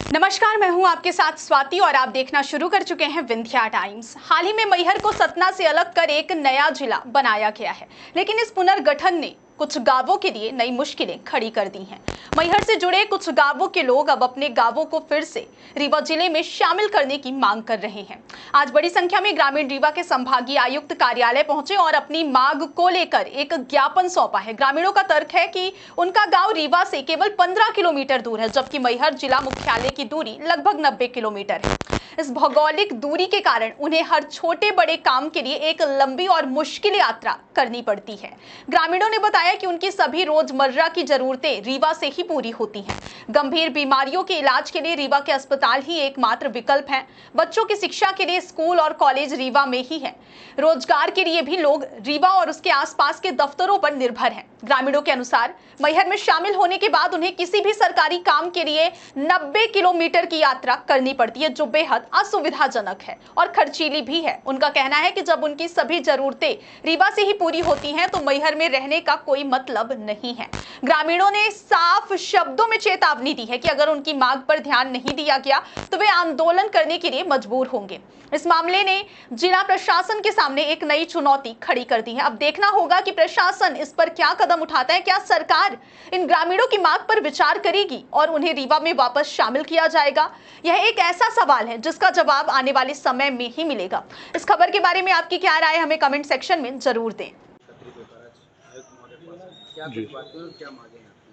नमस्कार, मैं हूं आपके साथ स्वाति और आप देखना शुरू कर चुके हैं विंध्या टाइम्स। हाल ही में मैहर को सतना से अलग कर एक नया जिला बनाया गया है, लेकिन इस पुनर्गठन ने कुछ गांवों के लिए नई मुश्किलें खड़ी कर दी हैं। मैहर से जुड़े कुछ गांवों के लोग अब अपने गांवों को फिर से रीवा जिले में शामिल करने की मांग कर रहे हैं। आज बड़ी संख्या में ग्रामीण रीवा के संभागीय आयुक्त कार्यालय पहुंचे और अपनी मांग को लेकर एक ज्ञापन सौंपा है। ग्रामीणों का तर्क है कि उनका गांव रीवा से केवल 15 किलोमीटर दूर है, जबकि मैहर जिला मुख्यालय की दूरी लगभग 90 किलोमीटर है। इस भौगोलिक दूरी के कारण उन्हें हर छोटे बड़े काम के लिए एक लंबी और मुश्किल यात्रा करनी पड़ती है। ग्रामीणों ने बताया कि उनकी सभी रोजमर्रा की जरूरतें रीवा से ही पूरी होती हैं। गंभीर बीमारियों के इलाज के लिए रीवा के अस्पताल ही एकमात्र विकल्प हैं। बच्चों की शिक्षा के लिए स्कूल और कॉलेज रीवा में ही है। रोजगार के लिए भी लोग रीवा और उसके आसपास के दफ्तरों पर निर्भर हैं। ग्रामीणों के अनुसार मैहर में शामिल होने के बाद उन्हें किसी भी सरकारी काम के लिए 90 किलोमीटर की यात्रा करनी पड़ती है, जो बेहद असुविधाजनक है और खर्चीली भी है। उनका कहना है कि जब उनकी सभी जरूरतें रीवा से ही पूरी होती हैं, तो मैहर में रहने का कोई मतलब नहीं है। ग्रामीणों ने साफ शब्दों में चेतावनी दी है कि अगर उनकी मांग पर ध्यान नहीं दिया गया तो वे आंदोलन करने के लिए मजबूर होंगे। इस मामले ने जिला प्रशासन के सामने एक नई चुनौती खड़ी कर दी है। अब देखना होगा कि प्रशासन इस पर क्या कदम उठाता है। क्या सरकार इन ग्रामीणों की मांग पर विचार करेगी और उन्हें रीवा में वापस शामिल किया जाएगा? यह एक ऐसा सवाल है जिसका जवाब आने वाले समय में ही मिलेगा। इस खबर के बारे में आपकी क्या राय है, हमें कमेंट सेक्शन में जरूर दें।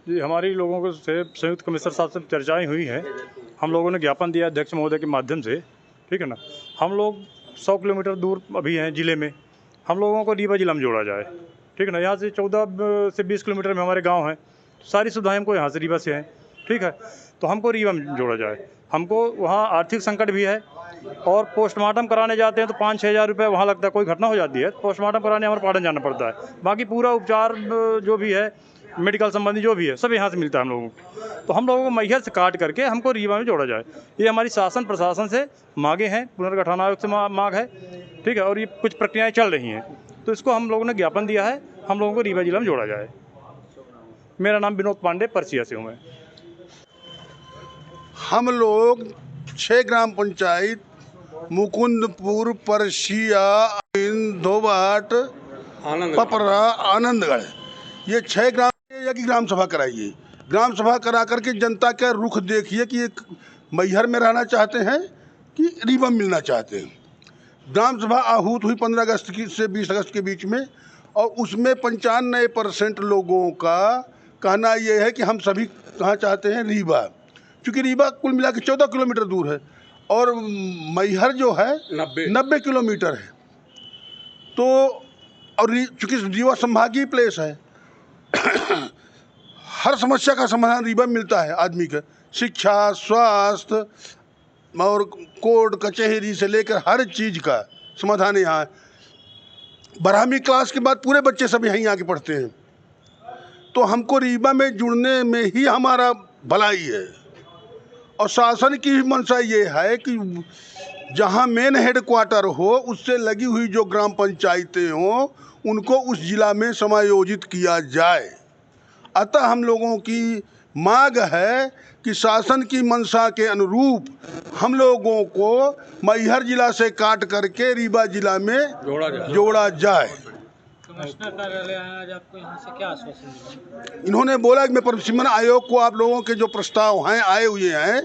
जी, हमारी लोगों को से संयुक्त कमिश्नर साहब से चर्चाएं हुई हैं। हम लोगों ने ज्ञापन दिया अध्यक्ष महोदय के माध्यम से, ठीक है ना। हम लोग 100 किलोमीटर दूर अभी हैं जिले में। हम लोगों को रीवा जिला में जोड़ा जाए, ठीक है ना। यहाँ से 14 से 20 किलोमीटर में हमारे गांव हैं। सारी सुविधाएं हमको यहाँ से रीवा से हैं, ठीक है। तो हमको रीवा में जोड़ा जाए। हमको वहाँ आर्थिक संकट भी है और पोस्टमार्टम कराने जाते हैं तो 5-6 हज़ार रुपये वहाँ लगता है। कोई घटना हो जाती है पोस्टमार्टम कराने हमारे पाटन जाना पड़ता है। बाकी पूरा उपचार जो भी है, मेडिकल संबंधी जो भी है, सब यहाँ से मिलता है हम लोगों को। तो हम लोगों को मैहर से काट करके हमको रीवा में जोड़ा जाए, ये हमारी शासन प्रशासन से मांगे हैं। पुनर्गठन आयोग से मांग है, ठीक है। और ये कुछ प्रक्रियाएं चल रही हैं, तो इसको हम लोगों ने ज्ञापन दिया है, हम लोगों को रीवा जिला में जोड़ा जाए। मेरा नाम विनोद पांडे, परसिया से हूँ मैं। हम लोग 6 ग्राम पंचायत मुकुंदपुर, परसिया, धोबाट, पपरा, आनंदगढ़, ये 6 ग्राम की ग्राम सभा कराइए। ग्राम सभा करा करके जनता का रुख देखिए कि एक मैहर में रहना चाहते हैं कि रीवा मिलना चाहते हैं। ग्राम सभा आहूत हुई 15 अगस्त से 20 अगस्त के बीच में, और उसमें 95% लोगों का कहना यह है कि हम सभी कहाँ चाहते हैं, रीवा। क्योंकि रीवा कुल मिला के 14 किलोमीटर दूर है और मैहर जो है 90 किलोमीटर है। तो और चूँकि रीवा संभागीय प्लेस है हर समस्या का समाधान रीवा में मिलता है आदमी का। शिक्षा, स्वास्थ्य और कोर्ट कचहरी से लेकर हर चीज़ का समाधान यहाँ है। 12वीं क्लास के बाद पूरे बच्चे सब यहीं आके पढ़ते हैं। तो हमको रीवा में जुड़ने में ही हमारा भलाई है। और शासन की भी मंशा ये है कि जहाँ मेन हेडक्वार्टर हो, उससे लगी हुई जो ग्राम पंचायतें हों, उनको उस जिला में समायोजित किया जाए। अतः हम लोगों की मांग है कि शासन की मंशा के अनुरूप हम लोगों को मैहर जिला से काट करके रीवा जिला में जोड़ा जाए। कमिश्नर कार्यालय आज आपको यहाँ से क्या आश्वासन मिला? इन्होंने बोला कि मैं परिसीमन आयोग को आप लोगों के जो प्रस्ताव हैं आए हुए हैं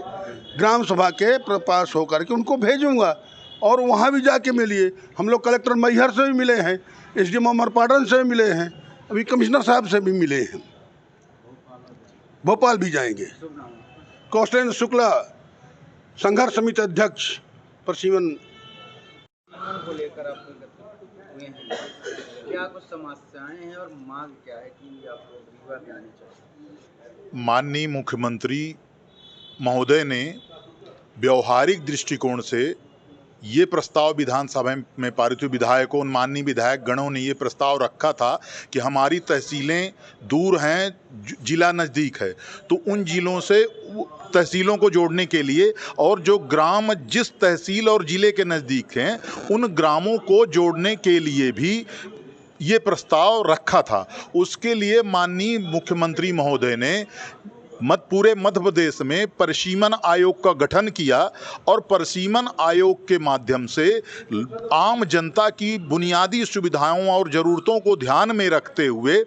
ग्राम सभा के पास होकर के उनको भेजूंगा, और वहाँ भी जाके मिलिए। हम लोग कलेक्टर मैहर से भी मिले हैं, SDM अमरपाटन से भी मिले हैं, अभी कमिश्नर साहब से भी मिले हैं, भोपाल भी जाएंगे। कौशलेंद्र शुक्ला, संघर्ष समिति अध्यक्ष, परसीमन। को लेकर आप हुए हैं, क्या कुछ समस्याएं हैं और मांग क्या है कि आप लोग रीवा में आने चाहिए? माननीय मुख्यमंत्री महोदय ने व्यवहारिक दृष्टिकोण से ये प्रस्ताव विधानसभा में पारित हुए विधायकों, माननीय विधायक गणों ने ये प्रस्ताव रखा था कि हमारी तहसीलें दूर हैं, जिला नज़दीक है, तो उन जिलों से तहसीलों को जोड़ने के लिए और जो ग्राम जिस तहसील और ज़िले के नज़दीक हैं उन ग्रामों को जोड़ने के लिए भी ये प्रस्ताव रखा था। उसके लिए माननीय मुख्यमंत्री महोदय ने पूरे मध्य प्रदेश में परिसीमन आयोग का गठन किया और परिसीमन आयोग के माध्यम से आम जनता की बुनियादी सुविधाओं और ज़रूरतों को ध्यान में रखते हुए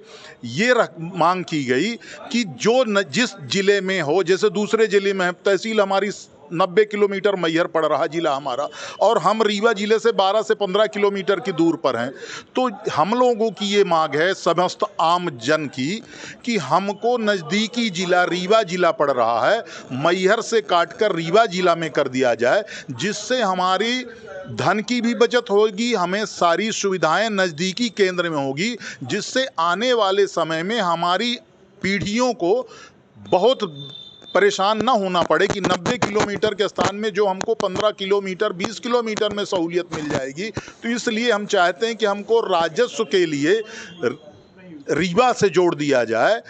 ये मांग की गई कि जिस जिले में हो, जैसे दूसरे जिले में तहसील हमारी 90 किलोमीटर मैहर पड़ रहा जिला हमारा, और हम रीवा जिले से 12 से 15 किलोमीटर की दूर पर हैं, तो हम लोगों की ये मांग है समस्त आम जन की कि हमको नज़दीकी जिला रीवा जिला पड़ रहा है, मैहर से काटकर रीवा जिला में कर दिया जाए, जिससे हमारी धन की भी बचत होगी, हमें सारी सुविधाएं नज़दीकी केंद्र में होगी, जिससे आने वाले समय में हमारी पीढ़ियों को बहुत परेशान ना होना पड़े कि 90 किलोमीटर के स्थान में जो हमको 15 किलोमीटर 20 किलोमीटर में सहूलियत मिल जाएगी। तो इसलिए हम चाहते हैं कि हमको राजस्व के लिए रीवा से जोड़ दिया जाए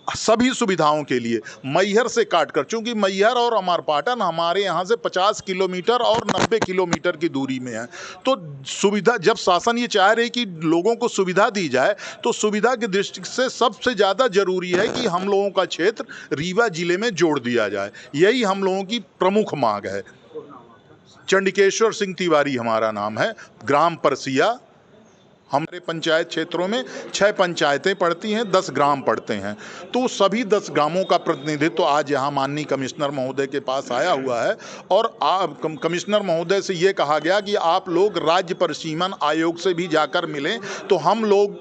सभी सुविधाओं के लिए, मैहर से काटकर, चूंकि मैहर और अमरपाटन हमारे यहाँ से 50 किलोमीटर और 90 किलोमीटर की दूरी में है। तो सुविधा, जब शासन ये चाह रही कि लोगों को सुविधा दी जाए, तो सुविधा की दृष्टि से सबसे ज़्यादा ज़रूरी है कि हम लोगों का क्षेत्र रीवा जिले में जोड़ दिया जाए। यही हम लोगों की प्रमुख मांग है। चंडिकेश्वर सिंह तिवारी हमारा नाम है, ग्राम परसिया। हमारे पंचायत क्षेत्रों में 6 पंचायतें पड़ती हैं, 10 ग्राम पड़ते हैं। तो सभी 10 ग्रामों का प्रतिनिधित्व आज यहाँ माननीय कमिश्नर महोदय के पास आया हुआ है और कमिश्नर महोदय से ये कहा गया कि आप लोग राज्य परिसीमन आयोग से भी जाकर मिलें। तो हम लोग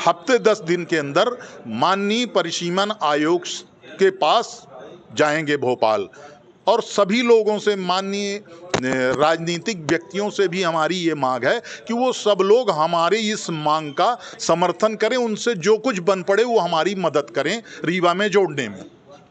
हफ्ते 10 दिन के अंदर माननीय परिसीमन आयोग के पास जाएंगे भोपाल, और सभी लोगों से, माननीय राजनीतिक व्यक्तियों से भी हमारी ये मांग है कि वो सब लोग हमारी इस मांग का समर्थन करें, उनसे जो कुछ बन पड़े वो हमारी मदद करें रीवा में जोड़ने में।